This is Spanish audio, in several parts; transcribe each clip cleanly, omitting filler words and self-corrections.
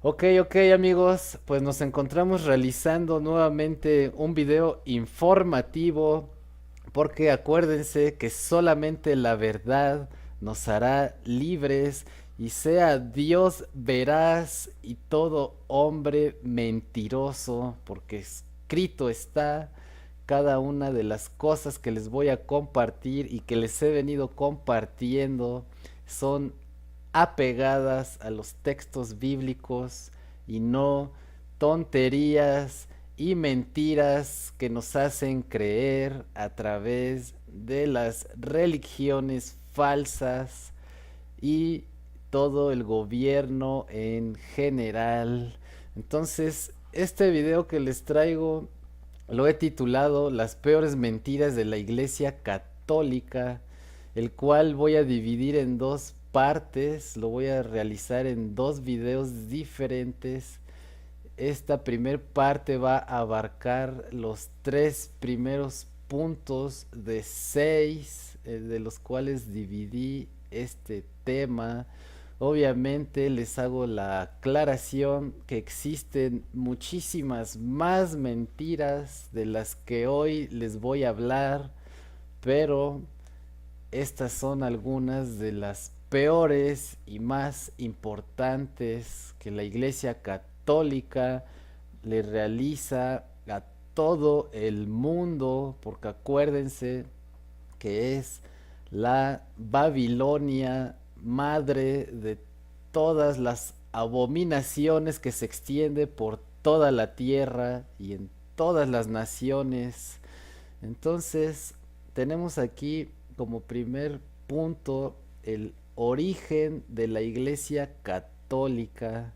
Ok amigos, pues nos encontramos realizando nuevamente un video informativo porque acuérdense que solamente la verdad nos hará libres y sea Dios veraz y todo hombre mentiroso, porque escrito está cada una de las cosas que les voy a compartir y que les he venido compartiendo son apegadas a los textos bíblicos y no tonterías y mentiras que nos hacen creer a través de las religiones falsas y todo el gobierno en general. Entonces, este video que les traigo lo he titulado Las peores mentiras de la Iglesia Católica, el cual voy a dividir en dos partes, lo voy a realizar en dos videos diferentes. Esta primer parte va a abarcar los tres primeros puntos de seis, de los cuales dividí este tema. Obviamente les hago la aclaración que existen muchísimas más mentiras de las que hoy les voy a hablar, pero estas son algunas de las peores y más importantes que la Iglesia Católica le realiza a todo el mundo, porque acuérdense que es la Babilonia madre de todas las abominaciones que se extiende por toda la tierra y en todas las naciones. Entonces, tenemos aquí como primer punto el origen de la Iglesia Católica.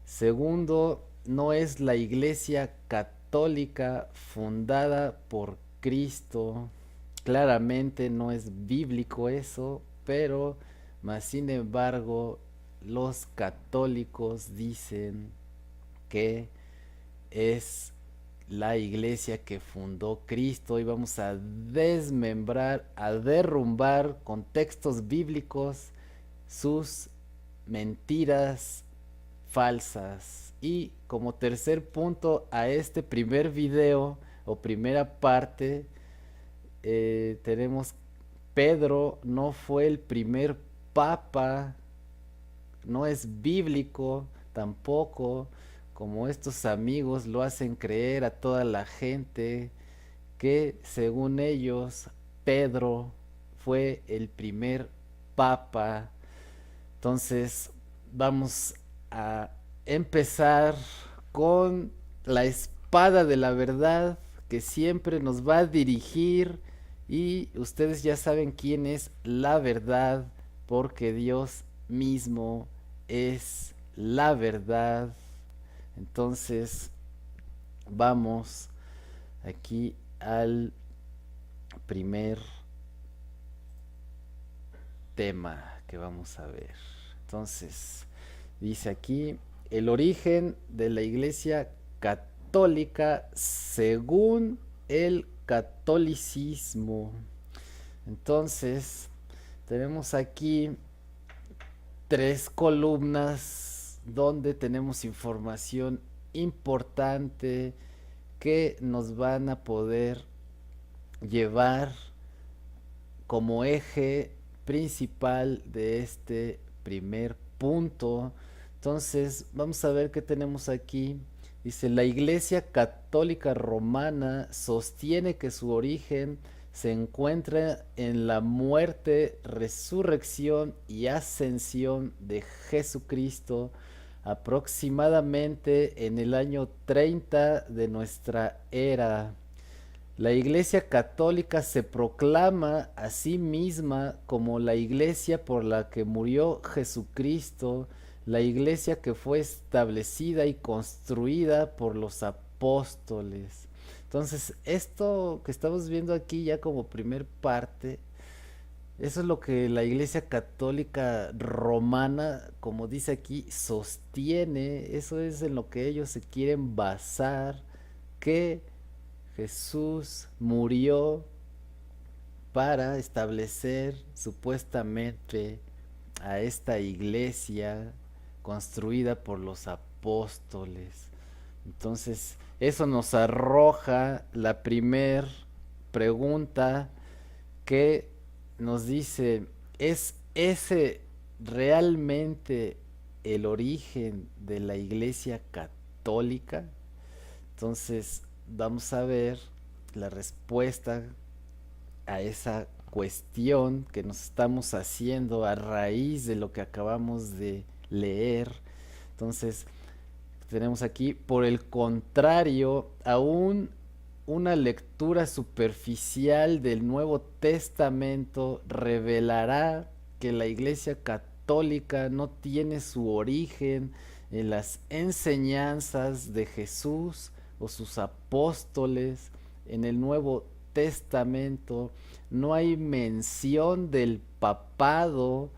Segundo, no es la Iglesia Católica fundada por Cristo. Claramente no es bíblico eso, pero más sin embargo los católicos dicen que es la iglesia que fundó Cristo y vamos a desmembrar, a derrumbar con textos bíblicos sus mentiras falsas. Y como tercer punto a este primer video o primera parte, tenemos Pedro no fue el primer papa, no es bíblico tampoco, como estos amigos lo hacen creer a toda la gente, que según ellos Pedro fue el primer papa. Entonces vamos a empezar con la espada de la verdad que siempre nos va a dirigir, y ustedes ya saben quién es la verdad porque Dios mismo es la verdad. Entonces vamos aquí al primer tema que vamos a ver. Entonces, dice aquí, el origen de la Iglesia Católica según el catolicismo. Entonces, tenemos aquí tres columnas donde tenemos información importante que nos van a poder llevar como eje principal de este primer punto. Entonces, vamos a ver qué tenemos aquí. Dice, la Iglesia Católica Romana sostiene que su origen se encuentra en la muerte, resurrección y ascensión de Jesucristo aproximadamente en el año 30 de nuestra era. La Iglesia Católica se proclama a sí misma como la Iglesia por la que murió Jesucristo, la Iglesia que fue establecida y construida por los apóstoles. Entonces, esto que estamos viendo aquí ya como primer parte, eso es lo que la Iglesia Católica Romana, como dice aquí, sostiene. Eso es en lo que ellos se quieren basar, que Jesús murió para establecer supuestamente a esta iglesia construida por los apóstoles. Entonces, eso nos arroja la primer pregunta que nos dice, ¿es ese realmente el origen de la Iglesia Católica? Entonces, vamos a ver la respuesta a esa cuestión que nos estamos haciendo a raíz de lo que acabamos de leer. Entonces, tenemos aquí, por el contrario, aún una lectura superficial del Nuevo Testamento revelará que la Iglesia Católica no tiene su origen en las enseñanzas de Jesús o sus apóstoles. En el Nuevo Testamento no hay mención del papado,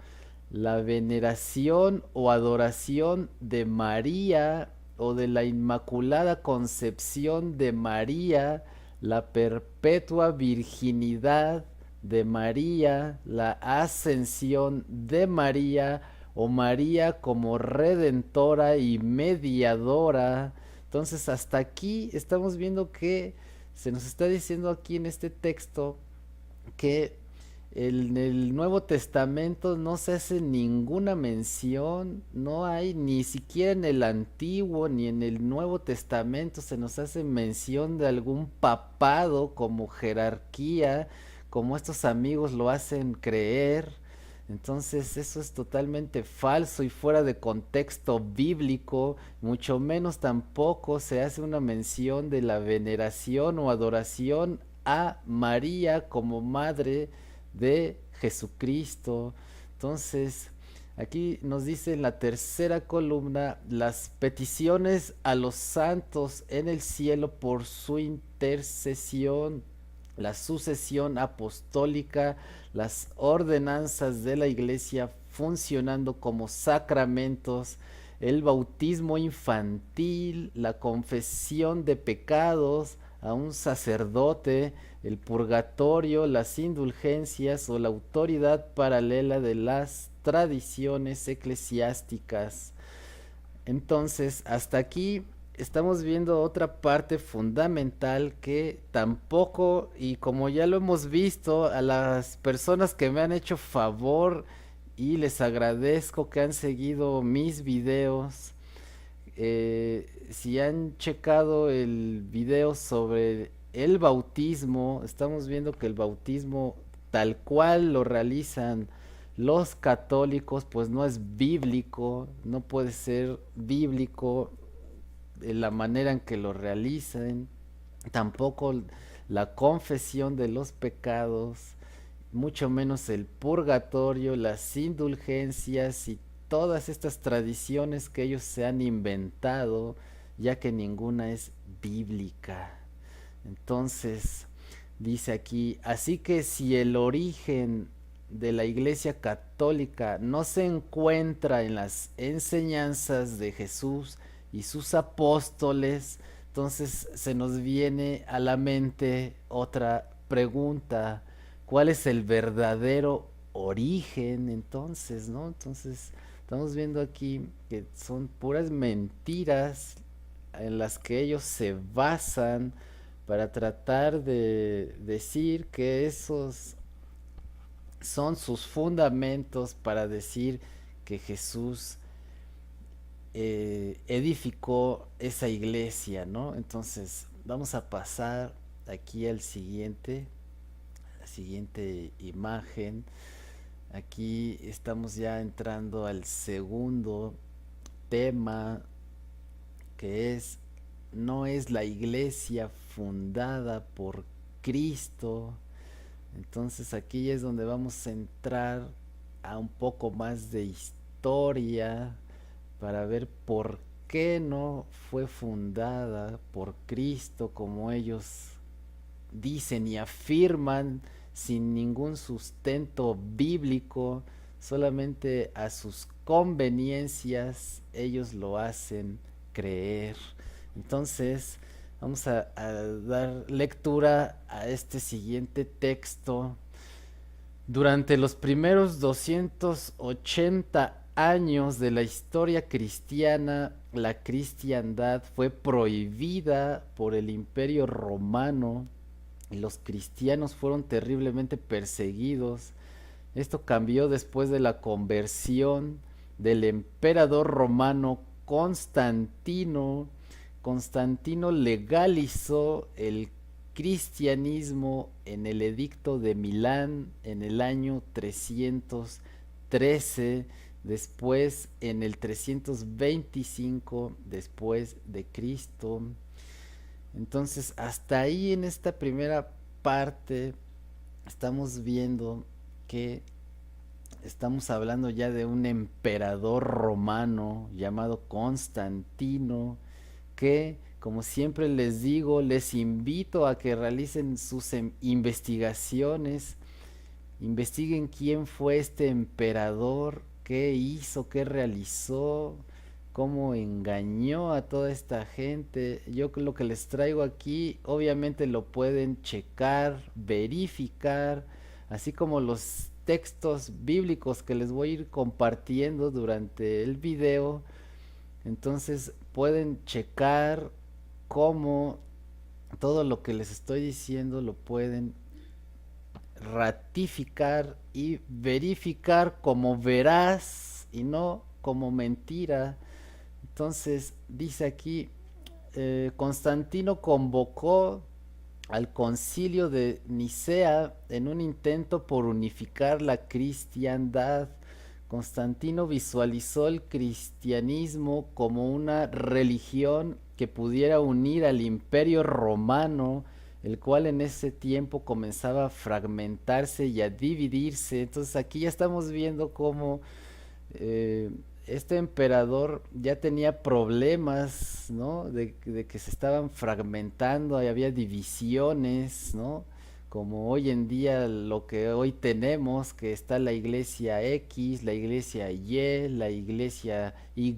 la veneración o adoración de María o de la Inmaculada Concepción de María, la perpetua virginidad de María, la ascensión de María o María como redentora y mediadora. Entonces hasta aquí estamos viendo que se nos está diciendo aquí en este texto que en el Nuevo Testamento no se hace ninguna mención, no hay ni siquiera en el Antiguo ni en el Nuevo Testamento se nos hace mención de algún papado como jerarquía, como estos amigos lo hacen creer. Entonces eso es totalmente falso y fuera de contexto bíblico, mucho menos tampoco se hace una mención de la veneración o adoración a María como madre de Jesucristo. Entonces, aquí nos dice en la tercera columna las peticiones a los santos en el cielo por su intercesión, la sucesión apostólica, las ordenanzas de la iglesia funcionando como sacramentos, el bautismo infantil, la confesión de pecados a un sacerdote, el purgatorio, las indulgencias o la autoridad paralela de las tradiciones eclesiásticas. Entonces, hasta aquí estamos viendo otra parte fundamental que tampoco, y como ya lo hemos visto, a las personas que me han hecho favor y les agradezco que han seguido mis videos, si han checado el video sobre el bautismo, estamos viendo que el bautismo tal cual lo realizan los católicos, pues no es bíblico, no puede ser bíblico de la manera en que lo realizan, tampoco la confesión de los pecados, mucho menos el purgatorio, las indulgencias y todas estas tradiciones que ellos se han inventado, ya que ninguna es bíblica. Entonces, dice aquí, así que si el origen de la Iglesia Católica no se encuentra en las enseñanzas de Jesús y sus apóstoles, entonces se nos viene a la mente otra pregunta: ¿cuál es el verdadero origen entonces, no? Entonces, estamos viendo aquí que son puras mentiras en las que ellos se basan para tratar de decir que esos son sus fundamentos para decir que Jesús edificó esa iglesia, ¿no? Entonces, vamos a pasar aquí al siguiente, la siguiente imagen. Aquí estamos ya entrando al segundo tema, que es, no es la iglesia fundada por Cristo. Entonces aquí es donde vamos a entrar a un poco más de historia para ver por qué no fue fundada por Cristo como ellos dicen y afirman, sin ningún sustento bíblico, solamente a sus conveniencias ellos lo hacen creer. Entonces vamos a dar lectura a este siguiente texto. Durante los primeros 280 años de la historia cristiana, la cristiandad fue prohibida por el Imperio Romano y los cristianos fueron terriblemente perseguidos. Esto cambió después de la conversión del emperador romano Constantino. Constantino legalizó el cristianismo en el edicto de Milán en el año 313, después en el 325 después de Cristo. Entonces, hasta ahí en esta primera parte estamos viendo que estamos hablando ya de un emperador romano llamado Constantino, que, como siempre les digo, les invito a que realicen sus investigaciones, investiguen quién fue este emperador, qué hizo, qué realizó, cómo engañó a toda esta gente. Yo lo que les traigo aquí, obviamente lo pueden checar, verificar, así como los textos bíblicos que les voy a ir compartiendo durante el video. Entonces pueden checar cómo todo lo que les estoy diciendo lo pueden ratificar y verificar como veraz y no como mentira. Entonces dice aquí, Constantino convocó al concilio de Nicea en un intento por unificar la cristiandad. Constantino visualizó el cristianismo como una religión que pudiera unir al imperio romano, el cual en ese tiempo comenzaba a fragmentarse y a dividirse. Entonces aquí ya estamos viendo cómo eh, este emperador ya tenía problemas, ¿no? De que se estaban fragmentando, y había divisiones, ¿no? Como hoy en día lo que hoy tenemos, que está la iglesia X, la iglesia Y, la iglesia Y,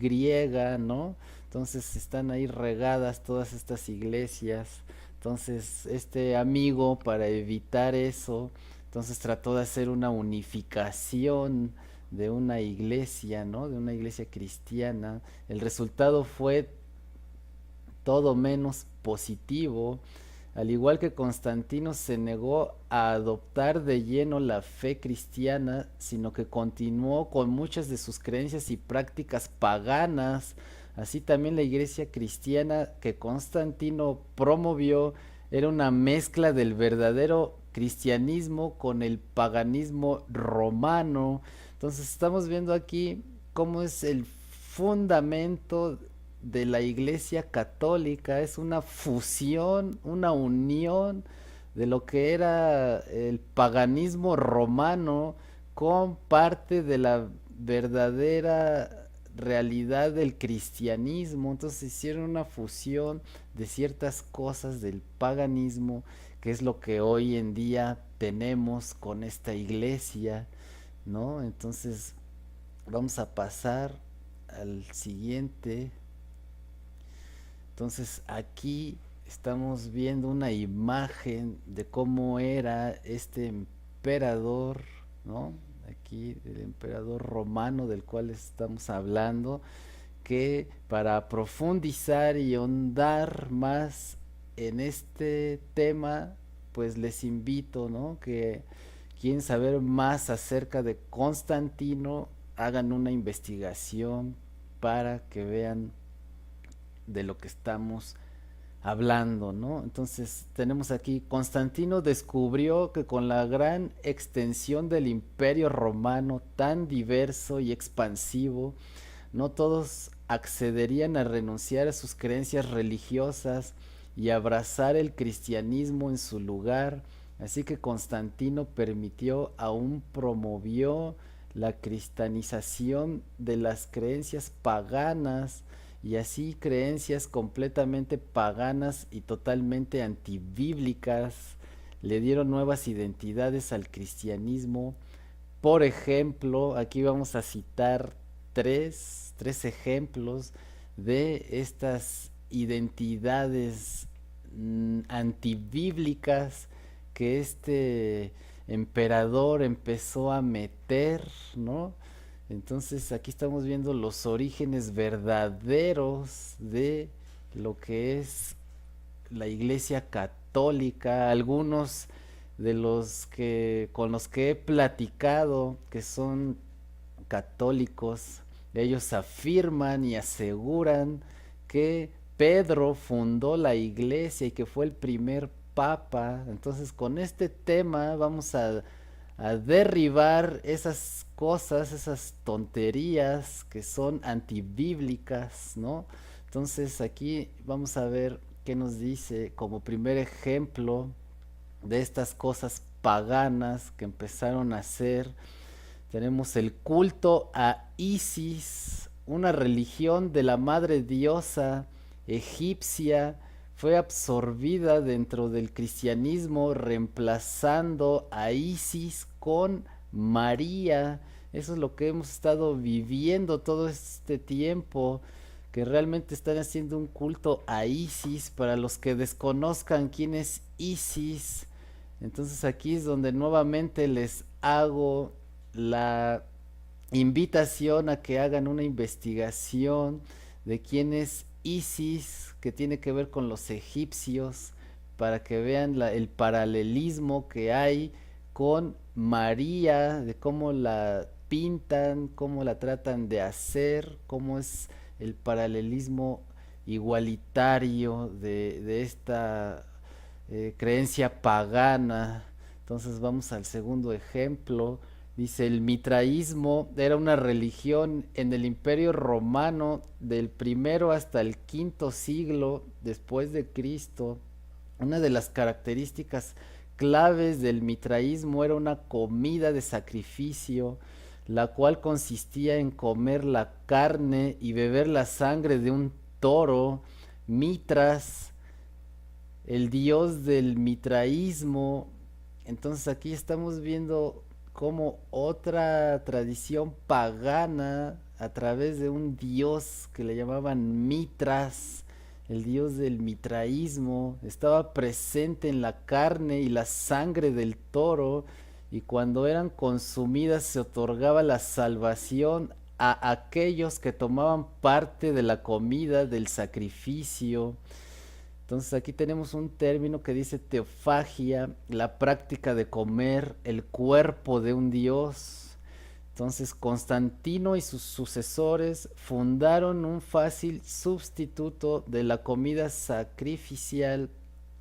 ¿no? Entonces están ahí regadas todas estas iglesias. Entonces este amigo, para evitar eso, entonces trató de hacer una unificación de una iglesia, ¿no? De una iglesia cristiana. El resultado fue todo menos positivo. Al igual que Constantino se negó a adoptar de lleno la fe cristiana, sino que continuó con muchas de sus creencias y prácticas paganas. Así también la iglesia cristiana que Constantino promovió era una mezcla del verdadero cristianismo con el paganismo romano. Entonces estamos viendo aquí cómo es el fundamento de la iglesia católica, es una fusión, una unión de lo que era el paganismo romano con parte de la verdadera realidad del cristianismo. Entonces hicieron una fusión de ciertas cosas del paganismo, que es lo que hoy en día tenemos con esta iglesia, ¿no? Entonces vamos a pasar al siguiente. Entonces aquí estamos viendo una imagen de cómo era este emperador, ¿no? Aquí el emperador romano del cual estamos hablando, que para profundizar y ahondar más en este tema, pues les invito, ¿no? Que quieren saber más acerca de Constantino, hagan una investigación para que vean de lo que estamos hablando, ¿no? Entonces tenemos aquí, Constantino descubrió que con la gran extensión del imperio romano tan diverso y expansivo, no todos accederían a renunciar a sus creencias religiosas y abrazar el cristianismo en su lugar, así que Constantino permitió, aún promovió la cristianización de las creencias paganas, y así creencias completamente paganas y totalmente antibíblicas le dieron nuevas identidades al cristianismo. Por ejemplo, aquí vamos a citar tres ejemplos de estas identidades antibíblicas que este emperador empezó a meter, ¿no? Entonces aquí estamos viendo los orígenes verdaderos de lo que es la Iglesia Católica. Algunos de los que con los que he platicado que son católicos, ellos afirman y aseguran que Pedro fundó la iglesia y que fue el primer papa. Entonces con este tema vamos a derribar esas cosas, esas tonterías que son antibíblicas, ¿no? Entonces aquí vamos a ver qué nos dice como primer ejemplo de estas cosas paganas que empezaron a hacer. Tenemos el culto a Isis, una religión de la madre diosa egipcia. Fue absorbida dentro del cristianismo, reemplazando a Isis con María. Eso es lo que hemos estado viviendo todo este tiempo, que realmente están haciendo un culto a Isis. Para los que desconozcan quién es Isis, entonces aquí es donde nuevamente les hago la invitación a que hagan una investigación de quién es Isis, que tiene que ver con los egipcios, para que vean el paralelismo que hay con María, de cómo la pintan, cómo la tratan de hacer, cómo es el paralelismo igualitario de esta creencia pagana. Entonces vamos al segundo ejemplo. Dice, el mitraísmo era una religión en el Imperio Romano del primero hasta el quinto siglo después de Cristo. Una de las características claves del mitraísmo era una comida de sacrificio, la cual consistía en comer la carne y beber la sangre de un toro. Mitras, el dios del mitraísmo. Entonces aquí estamos viendo como otra tradición pagana a través de un dios que le llamaban Mitras, el dios del mitraísmo, estaba presente en la carne y la sangre del toro, y cuando eran consumidas se otorgaba la salvación a aquellos que tomaban parte de la comida del sacrificio. Entonces aquí tenemos un término que dice teofagia, la práctica de comer el cuerpo de un dios. Entonces Constantino y sus sucesores fundaron un fácil sustituto de la comida sacrificial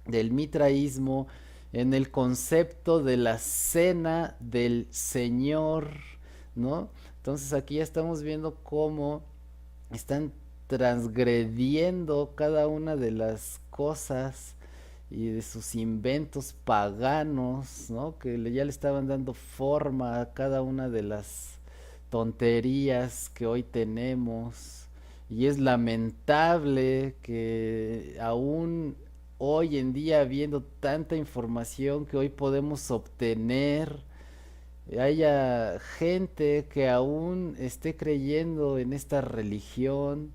del mitraísmo en el concepto de la cena del Señor, ¿no? Entonces aquí ya estamos viendo cómo están transgrediendo cada una de las cosas y de sus inventos paganos, ¿no? Que ya le estaban dando forma a cada una de las tonterías que hoy tenemos. Y es lamentable que aún hoy en día, habiendo tanta información que hoy podemos obtener, haya gente que aún esté creyendo en esta religión,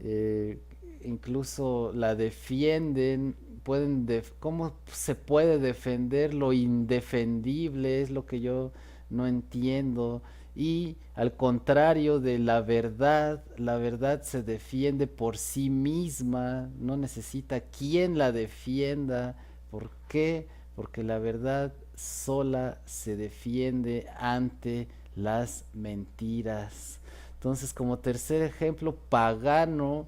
eh, incluso la defienden. ¿Cómo se puede defender lo indefendible? Es lo que yo no entiendo. Y al contrario de la verdad se defiende por sí misma, no necesita quien la defienda. ¿Por qué? Porque la verdad sola se defiende ante las mentiras. Entonces, como tercer ejemplo pagano,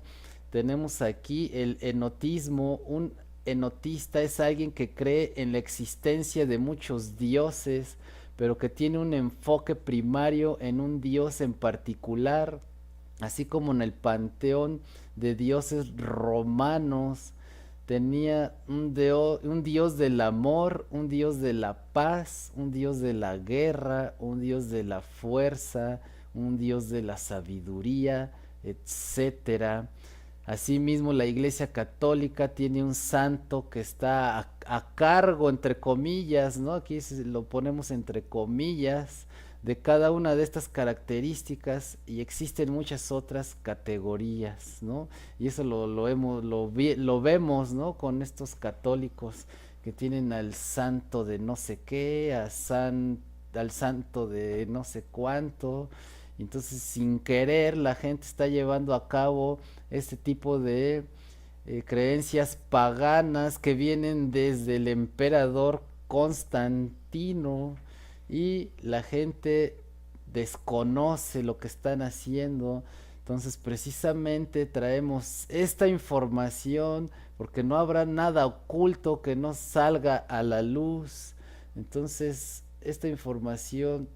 tenemos aquí el enotismo. Un enotista es alguien que cree en la existencia de muchos dioses, pero que tiene un enfoque primario en un dios en particular, así como en el panteón de dioses romanos. Tenía un dios del amor, un dios de la paz, un dios de la guerra, un dios de la fuerza, un dios de la sabiduría, etcétera. Asimismo, la Iglesia Católica tiene un santo que está a cargo, entre comillas, ¿no? Aquí lo ponemos entre comillas, de cada una de estas características, y existen muchas otras categorías, ¿no? Y eso lo vemos, ¿no? Con estos católicos que tienen al santo de no sé qué, al santo de no sé cuánto, Entonces, sin querer, la gente está llevando a cabo este tipo de creencias paganas que vienen desde el emperador Constantino, y la gente desconoce lo que están haciendo. Entonces precisamente traemos esta información porque no habrá nada oculto que no salga a la luz. Entonces esta información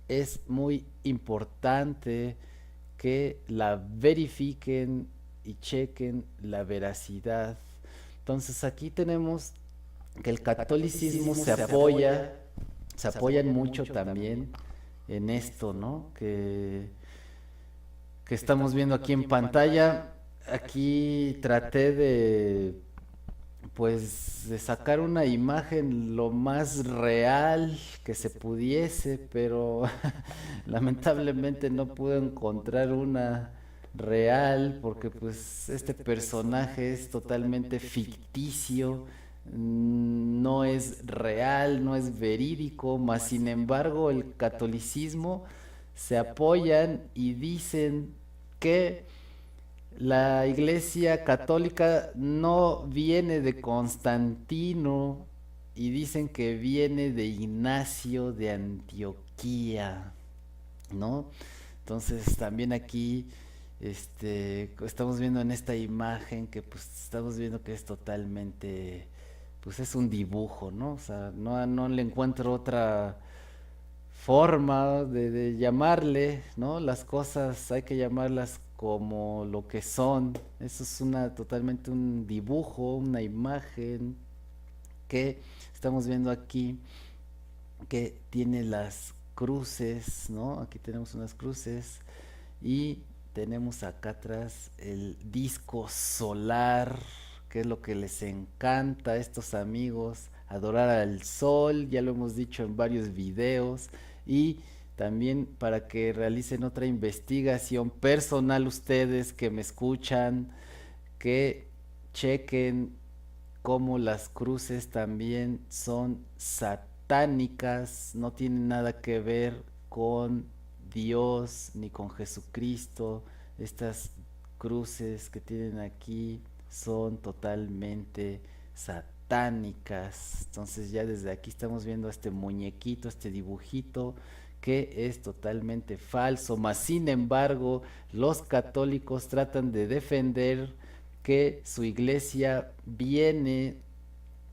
es muy importante que la verifiquen y chequen la veracidad. Entonces aquí tenemos que el catolicismo se apoyan mucho también en esto, ¿no? Que estamos viendo aquí en pantalla. Aquí traté de, pues, de sacar una imagen lo más real que se pudiese, pero lamentablemente no pude encontrar una real porque pues este personaje es totalmente ficticio, no es real, no es verídico, mas sin embargo el catolicismo se apoyan y dicen que la Iglesia Católica no viene de Constantino y dicen que viene de Ignacio de Antioquía, ¿no? Entonces también aquí estamos viendo en esta imagen que pues estamos viendo que es totalmente, pues es un dibujo, ¿no? O sea, no le encuentro otra forma de llamarle, ¿no? Las cosas hay que llamarlas como lo que son. Eso es totalmente un dibujo, una imagen que estamos viendo aquí, que tiene las cruces, ¿no? Aquí tenemos unas cruces y tenemos acá atrás el disco solar, que es lo que les encanta a estos amigos, adorar al sol, ya lo hemos dicho en varios videos, y también para que realicen otra investigación personal ustedes que me escuchan, que chequen cómo las cruces también son satánicas, no tienen nada que ver con Dios ni con Jesucristo. Estas cruces que tienen aquí son totalmente satánicas. Entonces ya desde aquí estamos viendo este muñequito, este dibujito que es totalmente falso, mas sin embargo los católicos tratan de defender que su iglesia viene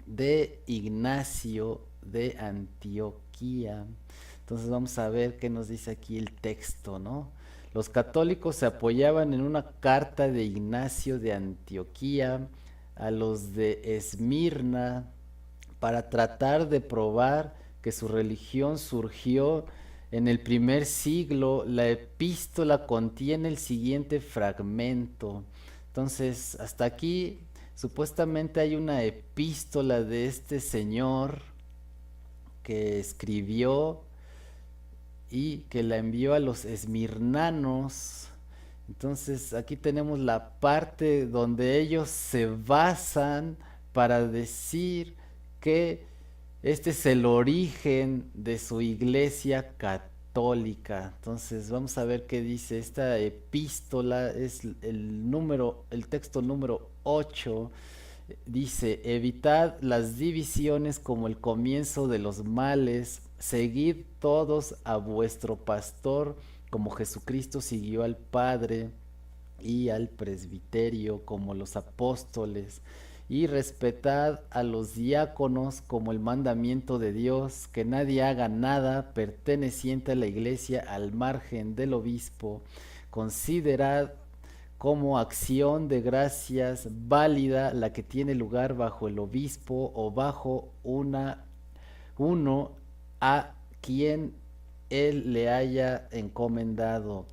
de Ignacio de Antioquía. Entonces vamos a ver qué nos dice aquí el texto, ¿no? Los católicos se apoyaban en una carta de Ignacio de Antioquía a los de Esmirna para tratar de probar que su religión surgió en el primer siglo. La epístola contiene el siguiente fragmento. Entonces, hasta aquí supuestamente hay una epístola de este señor que escribió y que la envió a los esmirnanos. Entonces aquí tenemos la parte donde ellos se basan para decir que este es el origen de su iglesia católica. Entonces vamos a ver qué dice esta epístola. Es el texto número 8. Dice: evitad las divisiones como el comienzo de los males, seguid todos a vuestro pastor como Jesucristo siguió al Padre y al presbiterio como los apóstoles, y respetad a los diáconos como el mandamiento de Dios, que nadie haga nada perteneciente a la iglesia al margen del obispo. Considerad como acción de gracias válida la que tiene lugar bajo el obispo o bajo uno a quien él le haya encomendado.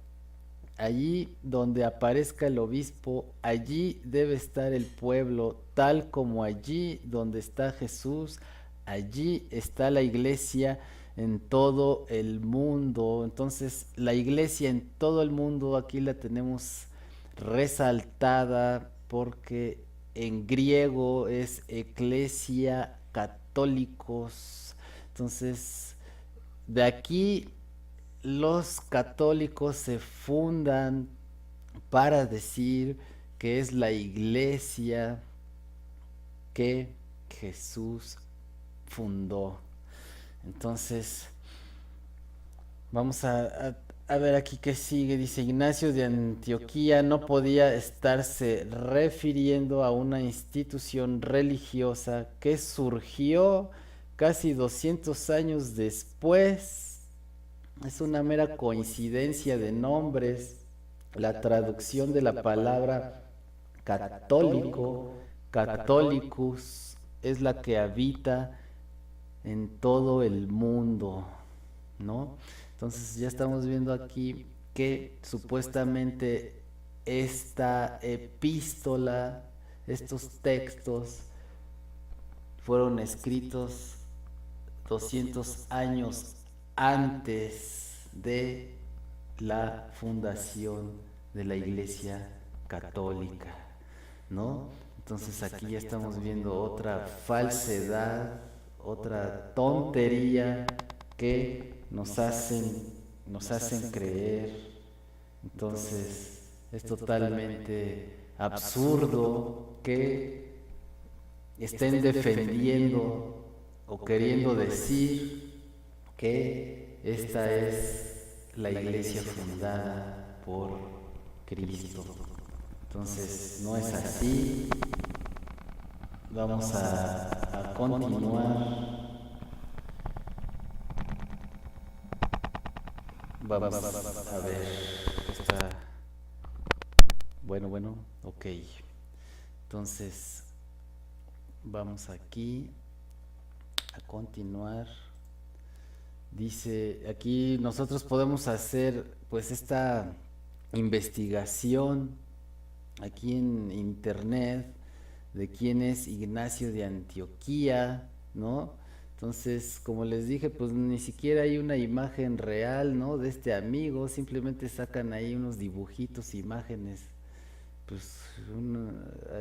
Allí donde aparezca el obispo, allí debe estar el pueblo, tal como allí donde está Jesús, allí está la iglesia en todo el mundo. Entonces, la iglesia en todo el mundo aquí la tenemos resaltada porque en griego es eclesia católicos. Entonces, de aquí los católicos se fundan para decir que es la iglesia que Jesús fundó. Entonces, vamos a ver aquí qué sigue. Dice, Ignacio de Antioquía no podía estarse refiriendo a una institución religiosa que surgió casi 200 años después. Es una mera coincidencia de nombres. La traducción de la palabra católico, catholicus, es la que habita en todo el mundo, ¿no? Entonces ya estamos viendo aquí que supuestamente esta epístola, estos textos fueron escritos 200 años antes de la fundación de la Iglesia Católica, ¿no? Entonces aquí ya estamos viendo otra falsedad, otra tontería que nos hacen creer. Entonces es totalmente absurdo que estén defendiendo o queriendo decir que esta es la iglesia fundada por Cristo. Entonces no es así. Vamos a continuar. Vamos a ver. Está bueno, ok. Entonces vamos aquí a continuar. Dice, aquí nosotros podemos hacer pues esta investigación aquí en internet de quién es Ignacio de Antioquía, ¿no? Entonces, como les dije, pues ni siquiera hay una imagen real, ¿no? De este amigo, simplemente sacan ahí unos dibujitos, imágenes, pues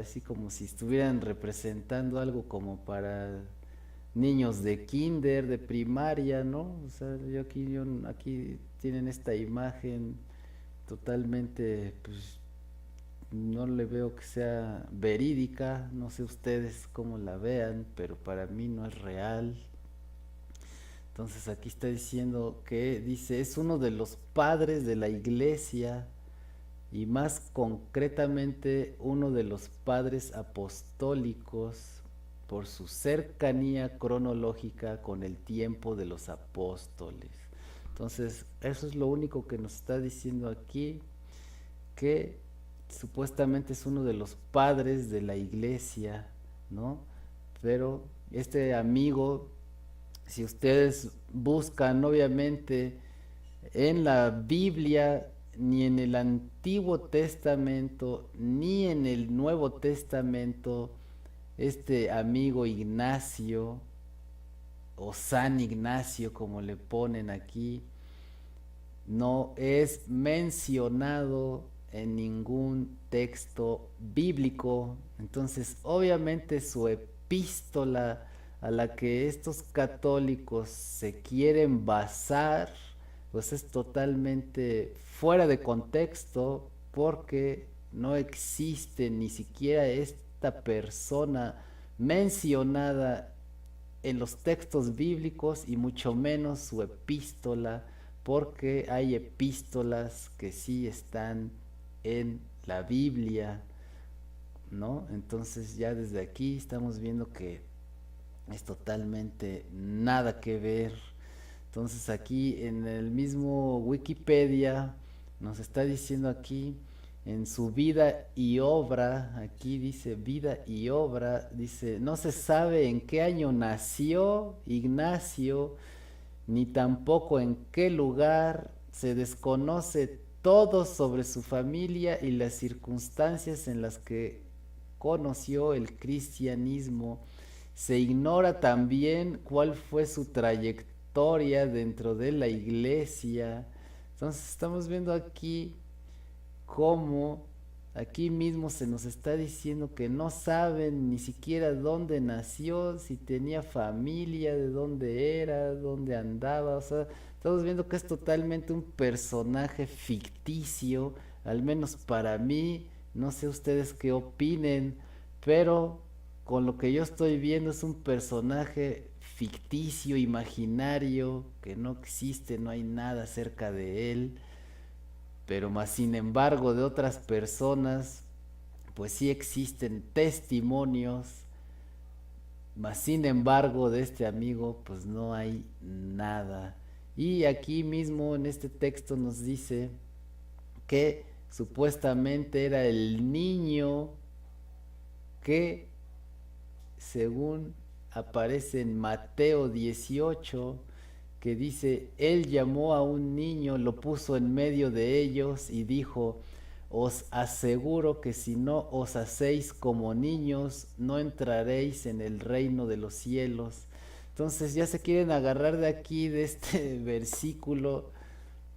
así como si estuvieran representando algo como para niños de kinder, de primaria, ¿no? O sea, aquí tienen esta imagen totalmente, pues no le veo que sea verídica, no sé ustedes cómo la vean, pero para mí no es real. Entonces aquí está diciendo que, dice, es uno de los padres de la iglesia y más concretamente uno de los padres apostólicos por su cercanía cronológica con el tiempo de los apóstoles. Entonces, eso es lo único que nos está diciendo aquí, que supuestamente es uno de los padres de la iglesia, ¿no? Pero este amigo, si ustedes buscan obviamente en la Biblia, ni en el Antiguo Testamento, ni en el Nuevo Testamento, este amigo Ignacio, o San Ignacio como le ponen aquí, no es mencionado en ningún texto bíblico. Entonces, obviamente su epístola a la que estos católicos se quieren basar, pues es totalmente fuera de contexto, porque no existe ni siquiera esta persona mencionada en los textos bíblicos y mucho menos su epístola, porque hay epístolas que sí están en la Biblia, ¿no? Entonces ya desde aquí estamos viendo que es totalmente nada que ver. Entonces aquí en el mismo Wikipedia nos está diciendo aquí en su vida y obra, aquí dice vida y obra, dice, no se sabe en qué año nació Ignacio, ni tampoco en qué lugar, se desconoce todo sobre su familia y las circunstancias en las que conoció el cristianismo. Se ignora también cuál fue su trayectoria dentro de la iglesia. Entonces estamos viendo aquí cómo aquí mismo se nos está diciendo que no saben ni siquiera dónde nació, si tenía familia, de dónde era, dónde andaba. O sea, Estamos viendo que es totalmente un personaje ficticio, al menos para mí, no sé ustedes qué opinen, pero con lo que yo estoy viendo es un personaje ficticio, imaginario, que no existe, no hay nada cerca de él, pero más sin embargo de otras personas, pues sí existen testimonios, mas sin embargo de este amigo pues no hay nada. Y aquí mismo en este texto nos dice que supuestamente era el niño que, según aparece en Mateo 18, que dice, él llamó a un niño, lo puso en medio de ellos y dijo, os aseguro que si no os hacéis como niños, no entraréis en el reino de los cielos. Entonces ya se quieren agarrar de aquí, de este versículo,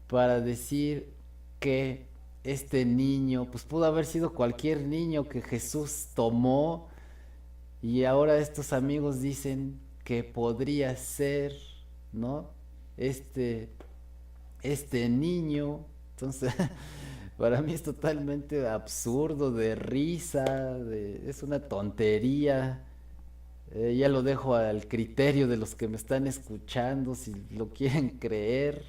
para decir que este niño, pues pudo haber sido cualquier niño que Jesús tomó, y ahora estos amigos dicen que podría ser, ¿no? Este, este niño. Entonces, para mí es totalmente absurdo, de risa, es una tontería. Ya lo dejo al criterio de los que me están escuchando, si lo quieren creer.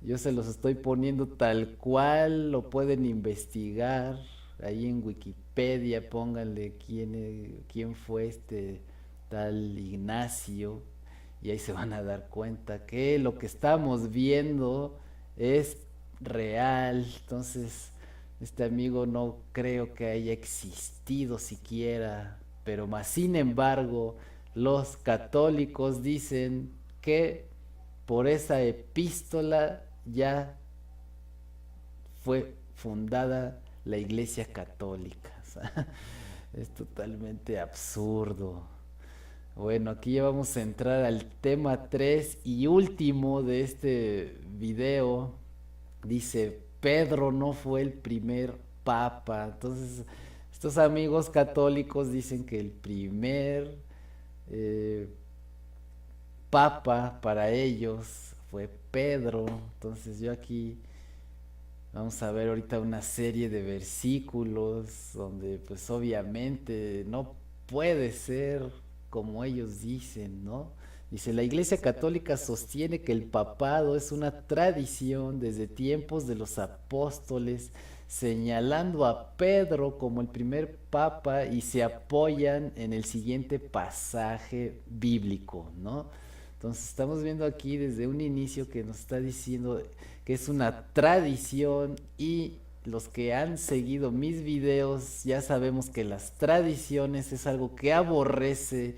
Yo se los estoy poniendo tal cual, lo pueden investigar. Ahí en Wikipedia pónganle quién fue este tal Ignacio, y ahí se van a dar cuenta que lo que estamos viendo es real. Entonces, este amigo no creo que haya existido siquiera, pero más sin embargo, los católicos dicen que por esa epístola ya fue fundada la Iglesia Católica. O sea, es totalmente absurdo. Bueno, aquí ya vamos a entrar al tema 3 y último de este video. Dice, Pedro no fue el primer papa. Entonces, estos amigos católicos dicen que el primer eh, papa para ellos fue Pedro. Entonces yo aquí vamos a ver ahorita una serie de versículos donde pues obviamente no puede ser como ellos dicen, ¿no? Dice, la Iglesia Católica sostiene que el papado es una tradición desde tiempos de los apóstoles, señalando a Pedro como el primer papa, y se apoyan en el siguiente pasaje bíblico, ¿no? Entonces estamos viendo aquí desde un inicio que nos está diciendo que es una tradición, y los que han seguido mis videos ya sabemos que las tradiciones es algo que aborrece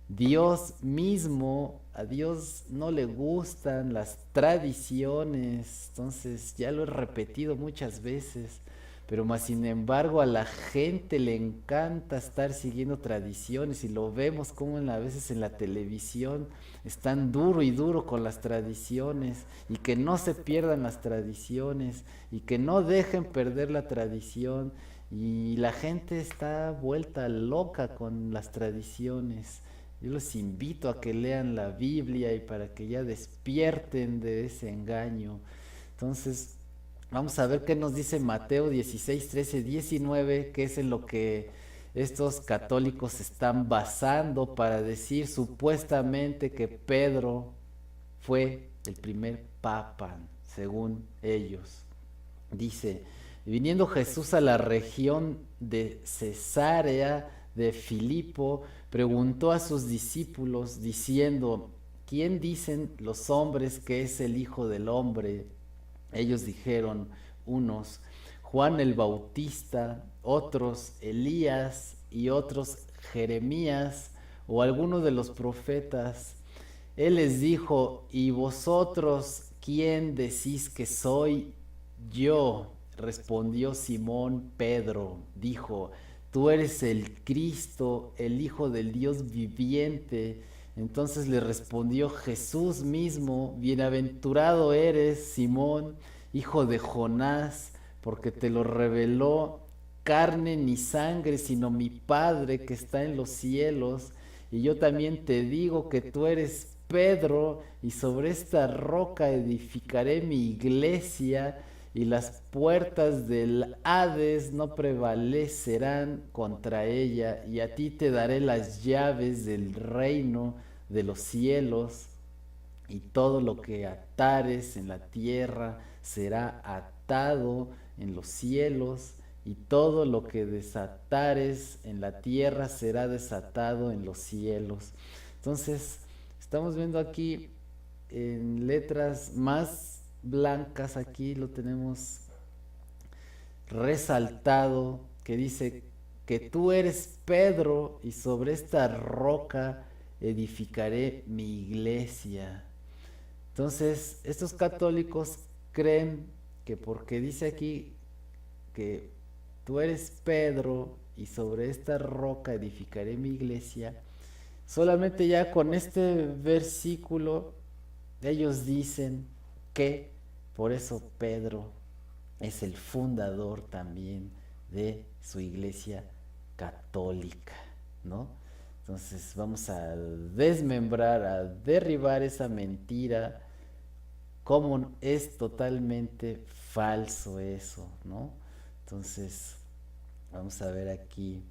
Dios mismo. A Dios no le gustan las tradiciones, entonces ya lo he repetido muchas veces, pero más sin embargo a la gente le encanta estar siguiendo tradiciones, y lo vemos como a veces en la televisión están duro y duro con las tradiciones, y que no se pierdan las tradiciones y que no dejen perder la tradición, y la gente está vuelta loca con las tradiciones. Yo los invito a que lean la Biblia y para que ya despierten de ese engaño. Entonces, vamos a ver qué nos dice Mateo 16, 13, 19, que es en lo que estos católicos están basando para decir supuestamente que Pedro fue el primer papa, según ellos. Dice, viniendo Jesús a la región de Cesarea de Filipo, preguntó a sus discípulos diciendo, ¿quién dicen los hombres que es el Hijo del Hombre? Ellos dijeron, unos Juan el Bautista, otros Elías, y otros Jeremías o alguno de los profetas. Él les dijo, ¿y vosotros quién decís que soy? Yo, respondió Simón Pedro, dijo, tú eres el Cristo, el Hijo del Dios viviente. Entonces le respondió Jesús mismo, bienaventurado eres, Simón, hijo de Jonás, porque te lo reveló carne ni sangre, sino mi Padre que está en los cielos. Y yo también te digo que tú eres Pedro, y sobre esta roca edificaré mi iglesia, y las puertas del Hades no prevalecerán contra ella, y a ti te daré las llaves del reino de los cielos, y todo lo que atares en la tierra será atado en los cielos, y todo lo que desatares en la tierra será desatado en los cielos. Entonces, estamos viendo aquí en letras más blancas, aquí lo tenemos resaltado, que dice que tú eres Pedro y sobre esta roca edificaré mi iglesia. Entonces, estos católicos creen que porque dice aquí que tú eres Pedro y sobre esta roca edificaré mi iglesia, solamente ya con este versículo ellos dicen que por eso Pedro es el fundador también de su iglesia católica, ¿no? Entonces vamos a desmembrar, a derribar esa mentira, cómo es totalmente falso eso, ¿no? Entonces vamos a ver aquí,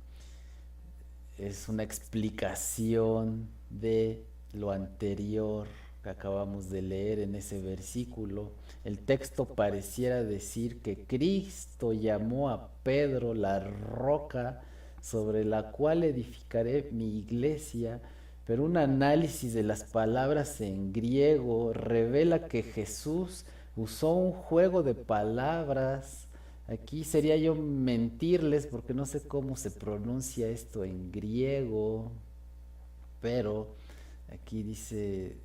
es una explicación de lo anterior que acabamos de leer en ese versículo. El texto pareciera decir que Cristo llamó a Pedro la roca sobre la cual edificaré mi iglesia, pero un análisis de las palabras en griego revela que Jesús usó un juego de palabras. Aquí sería yo mentirles porque no sé cómo se pronuncia esto en griego, pero aquí dice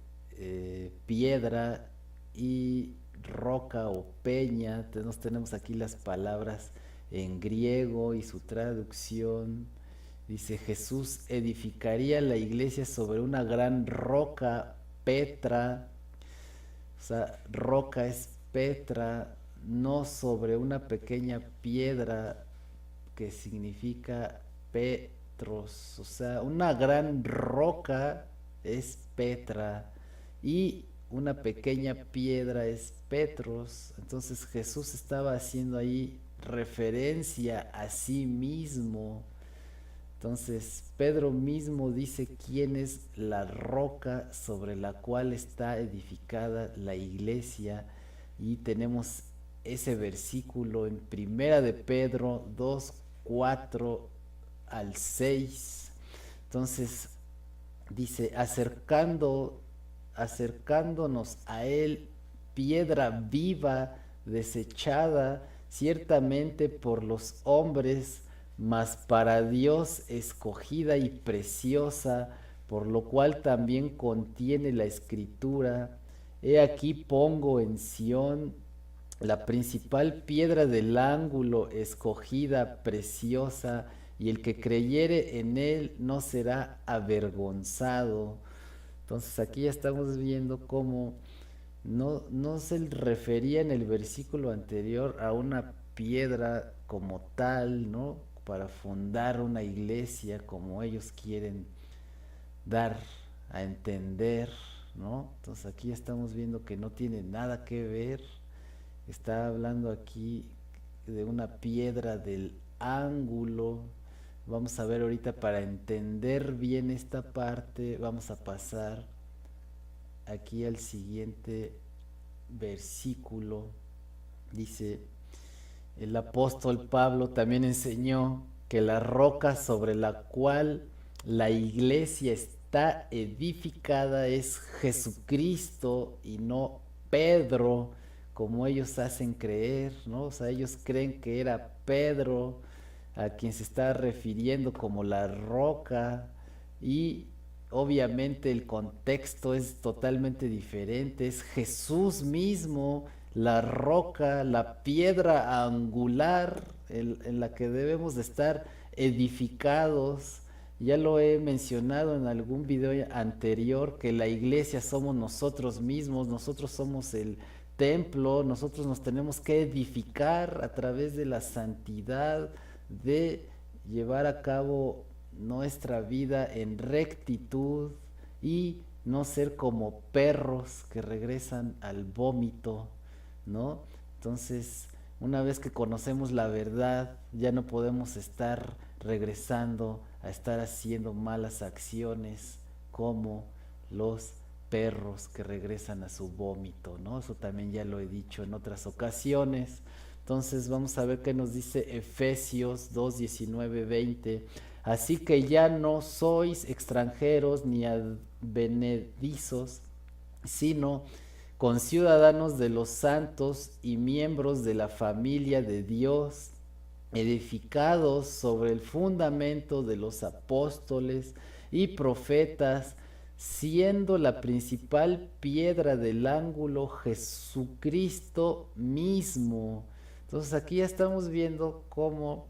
piedra y roca o peña. Entonces tenemos aquí las palabras en griego y su traducción. Dice, Jesús edificaría la iglesia sobre una gran roca, Petra. O sea, roca es Petra, no sobre una pequeña piedra que significa Petros. O sea, una gran roca es Petra y una pequeña piedra es Petros. Entonces Jesús estaba haciendo ahí referencia a sí mismo. Entonces Pedro mismo dice quién es la roca sobre la cual está edificada la iglesia, y tenemos ese versículo en Primera de Pedro 2, 4 al 6. Entonces dice, acercándonos a él, piedra viva, desechada ciertamente por los hombres, mas para Dios escogida y preciosa, por lo cual también contiene la escritura, he aquí pongo en Sión la principal piedra del ángulo, escogida, preciosa, y el que creyere en él no será avergonzado. Entonces aquí ya estamos viendo cómo no se refería en el versículo anterior a una piedra como tal, ¿no? Para fundar una iglesia como ellos quieren dar a entender, ¿no? Entonces aquí ya estamos viendo que no tiene nada que ver. Está hablando aquí de una piedra del ángulo. Vamos a ver ahorita, para entender bien esta parte, vamos a pasar aquí al siguiente versículo. Dice, el apóstol Pablo también enseñó que la roca sobre la cual la iglesia está edificada es Jesucristo y no Pedro, como ellos hacen creer, ¿no? O sea, ellos creen que era Pedro a quien se está refiriendo como la roca, y obviamente el contexto es totalmente diferente. Es Jesús mismo, la roca, la piedra angular en la que debemos de estar edificados. Ya lo he mencionado en algún video anterior, que la iglesia somos nosotros mismos, nosotros somos el templo, nosotros nos tenemos que edificar a través de la santidad, de llevar a cabo nuestra vida en rectitud y no ser como perros que regresan al vómito, ¿no? Entonces, una vez que conocemos la verdad, ya no podemos estar regresando a estar haciendo malas acciones como los perros que regresan a su vómito, ¿no? Eso también ya lo he dicho en otras ocasiones. Entonces vamos a ver qué nos dice Efesios 2, 19, 20. Así que ya no sois extranjeros ni advenedizos, sino conciudadanos de los santos y miembros de la familia de Dios, edificados sobre el fundamento de los apóstoles y profetas, siendo la principal piedra del ángulo Jesucristo mismo. Entonces aquí ya estamos viendo cómo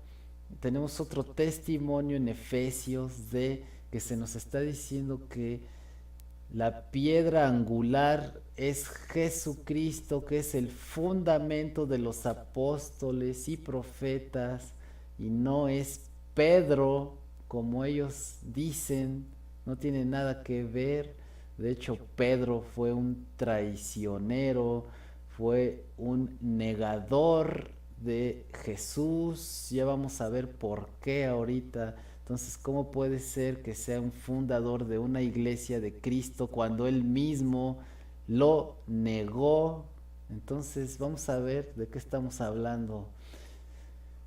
tenemos otro testimonio en Efesios de que se nos está diciendo que la piedra angular es Jesucristo, que es el fundamento de los apóstoles y profetas, y no es Pedro, como ellos dicen, no tiene nada que ver. De hecho, Pedro fue un traicionero, fue un negador de Jesús. Ya vamos a ver por qué ahorita. Entonces, ¿cómo puede ser que sea un fundador de una iglesia de Cristo cuando él mismo lo negó? Entonces, vamos a ver de qué estamos hablando.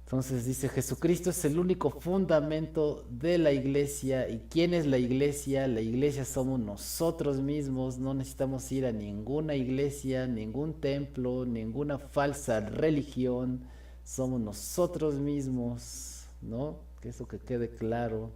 Entonces dice, Jesucristo es el único fundamento de la iglesia. ¿Y quién es la iglesia? La iglesia somos nosotros mismos. No necesitamos ir a ninguna iglesia, ningún templo, ninguna falsa religión. Somos nosotros mismos, ¿no? Que eso que quede claro.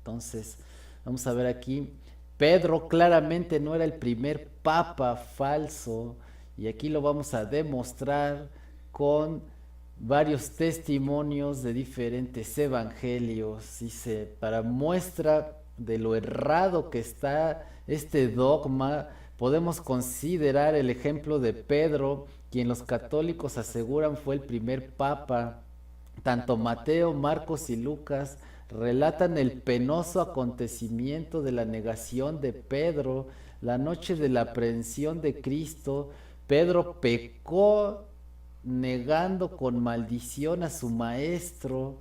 Entonces, vamos a ver aquí. Pedro claramente no era el primer papa falso. Y aquí lo vamos a demostrar con varios testimonios de diferentes evangelios. Dice, para muestra de lo errado que está este dogma, podemos considerar el ejemplo de Pedro, quien los católicos aseguran fue el primer papa. Tanto Mateo, Marcos y Lucas relatan el penoso acontecimiento de la negación de Pedro la noche de la aprehensión de Cristo. Pedro pecó negando con maldición a su maestro.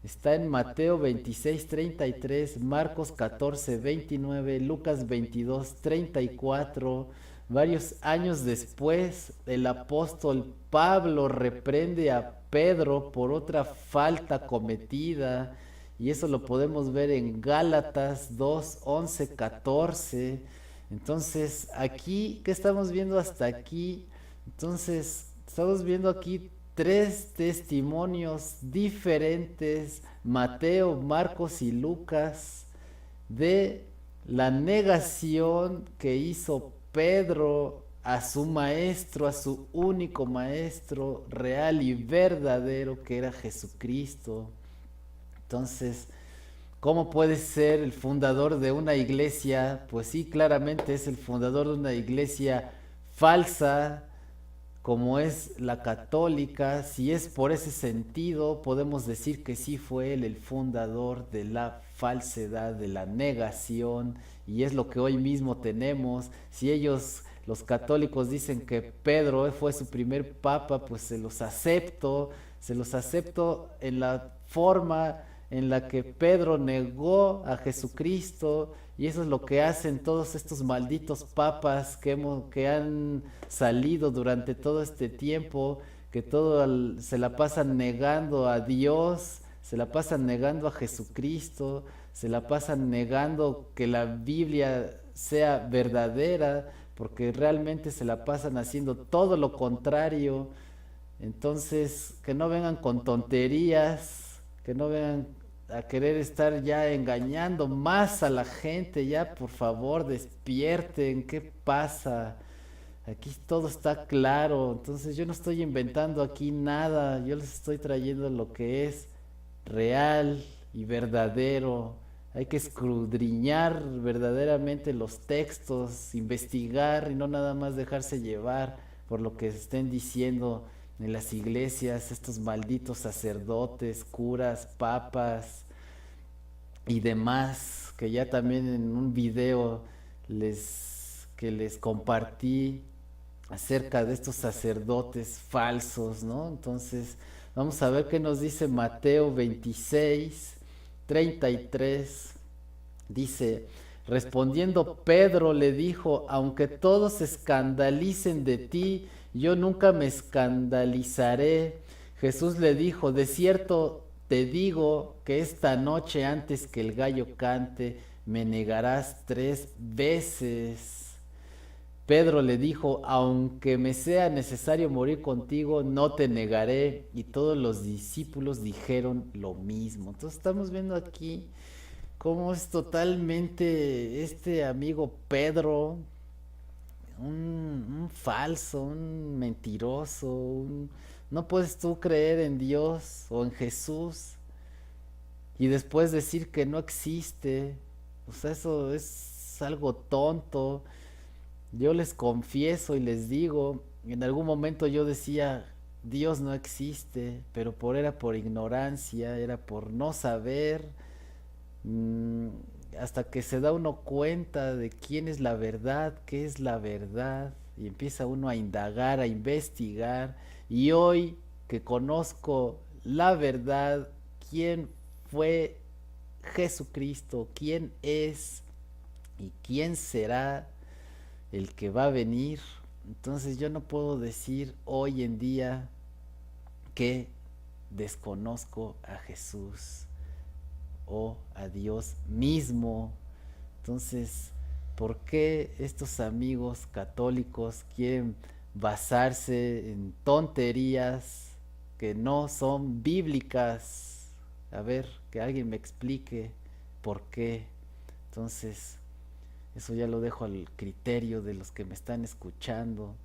Está en Mateo 26:33, Marcos 14:29, Lucas 22:34. Varios años después, el apóstol Pablo reprende a Pedro por otra falta cometida, y eso lo podemos ver en Gálatas 2:11-14. Entonces, aquí, ¿qué estamos viendo hasta aquí? Entonces, estamos viendo aquí tres testimonios diferentes, Mateo, Marcos y Lucas, de la negación que hizo Pedro a su maestro, a su único maestro real y verdadero, que era Jesucristo. Entonces, ¿cómo puede ser el fundador de una iglesia? Pues sí, claramente es el fundador de una iglesia falsa, como es la católica. Si es por ese sentido, podemos decir que sí fue él el fundador de la falsedad, de la negación, y es lo que hoy mismo tenemos. Si ellos, los católicos, dicen que Pedro fue su primer papa, pues se los acepto en la forma en la que Pedro negó a Jesucristo, y eso es lo que hacen todos estos malditos papas que han salido durante todo este tiempo, que se la pasan negando a Dios, se la pasan negando a Jesucristo, se la pasan negando que la Biblia sea verdadera, porque realmente se la pasan haciendo todo lo contrario. Entonces, que no vengan con tonterías, que no vengan a querer estar ya engañando más a la gente. Ya, por favor, despierten. ¿Qué pasa? Aquí todo está claro. Entonces yo no estoy inventando aquí nada. Yo les estoy trayendo lo que es real y verdadero. Hay que escudriñar verdaderamente los textos, investigar y no nada más dejarse llevar por lo que estén diciendo en las iglesias estos malditos sacerdotes, curas, papas y demás, que ya también en un video que les compartí acerca de estos sacerdotes falsos, ¿no? Entonces, vamos a ver qué nos dice Mateo 26:33. Dice, respondiendo Pedro le dijo, aunque todos se escandalicen de ti, yo nunca me escandalizaré. Jesús le dijo, de cierto te digo que esta noche antes que el gallo cante, me negarás 3 veces. Pedro le dijo, aunque me sea necesario morir contigo, no te negaré. Y todos los discípulos dijeron lo mismo. Entonces estamos viendo aquí cómo es totalmente este amigo Pedro, un falso, un mentiroso, no puedes tú creer en Dios o en Jesús y después decir que no existe. O sea, eso es algo tonto. Yo les confieso y les digo, en algún momento yo decía, Dios no existe, pero era por ignorancia, era por no saber, mm, hasta que se da uno cuenta de quién es la verdad, qué es la verdad, y empieza uno a indagar, a investigar, y hoy que conozco la verdad, quién fue Jesucristo, quién es y quién será el que va a venir. Entonces yo no puedo decir hoy en día que desconozco a Jesús o a Dios mismo. Entonces, ¿por qué estos amigos católicos quieren basarse en tonterías que no son bíblicas? A ver, que alguien me explique por qué. Entonces, eso ya lo dejo al criterio de los que me están escuchando.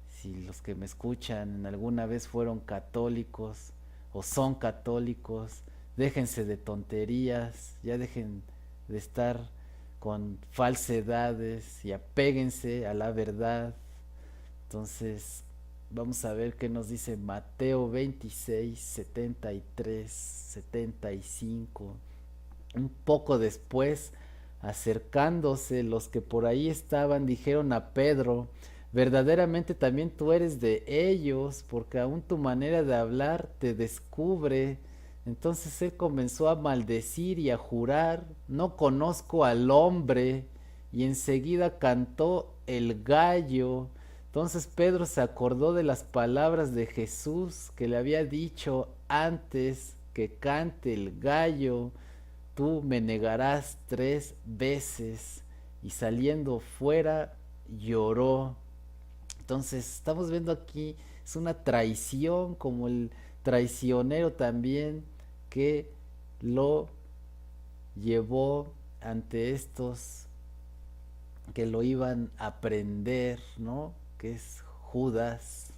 Si los que me escuchan alguna vez fueron católicos o son católicos, déjense de tonterías, ya dejen de estar con falsedades y apéguense a la verdad. Entonces, vamos a ver qué nos dice Mateo 26:73-75. Un poco después, acercándose los que por ahí estaban, dijeron a Pedro, verdaderamente también tú eres de ellos, porque aún tu manera de hablar te descubre. Entonces él comenzó a maldecir y a jurar, no conozco al hombre, y enseguida cantó el gallo. Entonces Pedro se acordó de las palabras de Jesús que le había dicho antes que cante el gallo, tú me negarás 3 veces. Y saliendo fuera lloró. Entonces estamos viendo aquí, es una traición, como el traicionero también que lo llevó ante estos que lo iban a prender, ¿no? Que es Judas.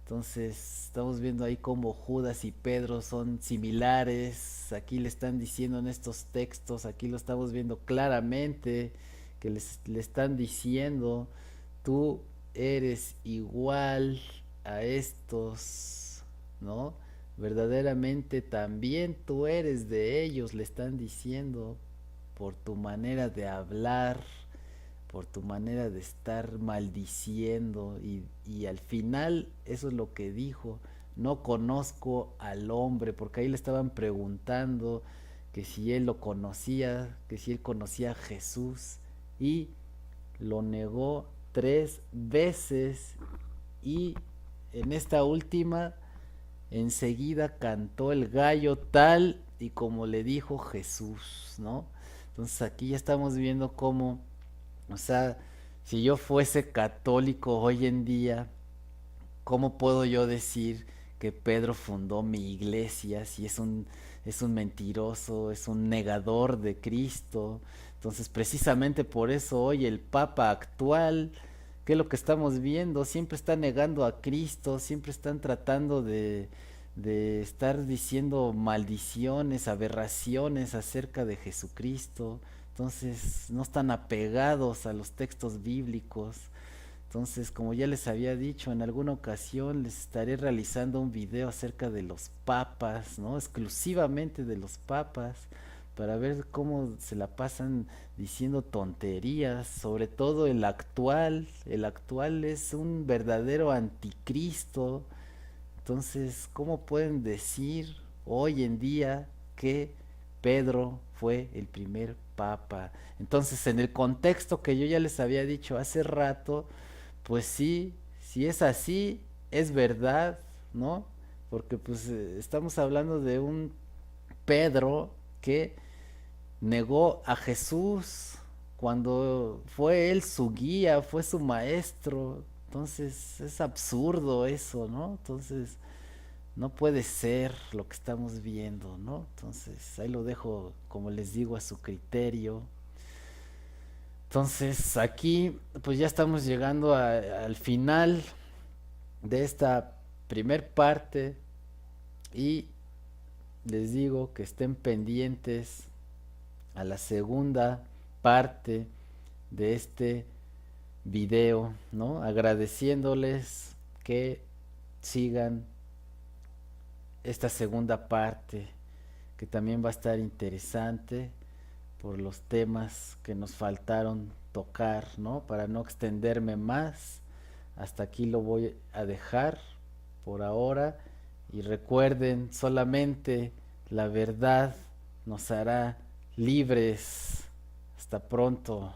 Entonces estamos viendo ahí cómo Judas y Pedro son similares. Aquí le están diciendo en estos textos, aquí lo estamos viendo claramente, que le están diciendo, tú eres igual a estos, ¿no? Verdaderamente también tú eres de ellos, le están diciendo, por tu manera de hablar, por tu manera de estar maldiciendo y al final eso es lo que dijo, no conozco al hombre, porque ahí le estaban preguntando que si él lo conocía, que si él conocía a Jesús y lo negó 3 veces y en esta última enseguida cantó el gallo tal y como le dijo Jesús, ¿no? Entonces aquí ya estamos viendo cómo, o sea, si yo fuese católico hoy en día, ¿cómo puedo yo decir que Pedro fundó mi iglesia si es un mentiroso, es un negador de Cristo? Entonces, precisamente por eso hoy el Papa actual, ¿qué es lo que estamos viendo? Siempre está negando a Cristo, siempre están tratando de estar diciendo maldiciones, aberraciones acerca de Jesucristo. Entonces, no están apegados a los textos bíblicos. Entonces, como ya les había dicho, en alguna ocasión les estaré realizando un video acerca de los papas, ¿no? Exclusivamente de los papas, para ver cómo se la pasan diciendo tonterías, sobre todo el actual es un verdadero anticristo. Entonces, ¿cómo pueden decir hoy en día que Pedro fue el primer papa? Entonces, en el contexto que yo ya les había dicho hace rato, pues sí, si es así, es verdad, ¿no? Porque pues estamos hablando de un Pedro que negó a Jesús cuando fue él su guía, fue su maestro. Entonces es absurdo eso, ¿no? Entonces no puede ser lo que estamos viendo, ¿no? Entonces ahí lo dejo, como les digo, a su criterio. Entonces aquí pues ya estamos llegando al final de esta primer parte y les digo que estén pendientes a la segunda parte de este video, ¿no? Agradeciéndoles que sigan esta segunda parte, que también va a estar interesante por los temas que nos faltaron tocar, ¿no? Para no extenderme más, hasta aquí lo voy a dejar por ahora y recuerden, solamente la verdad nos hará libres. Hasta pronto.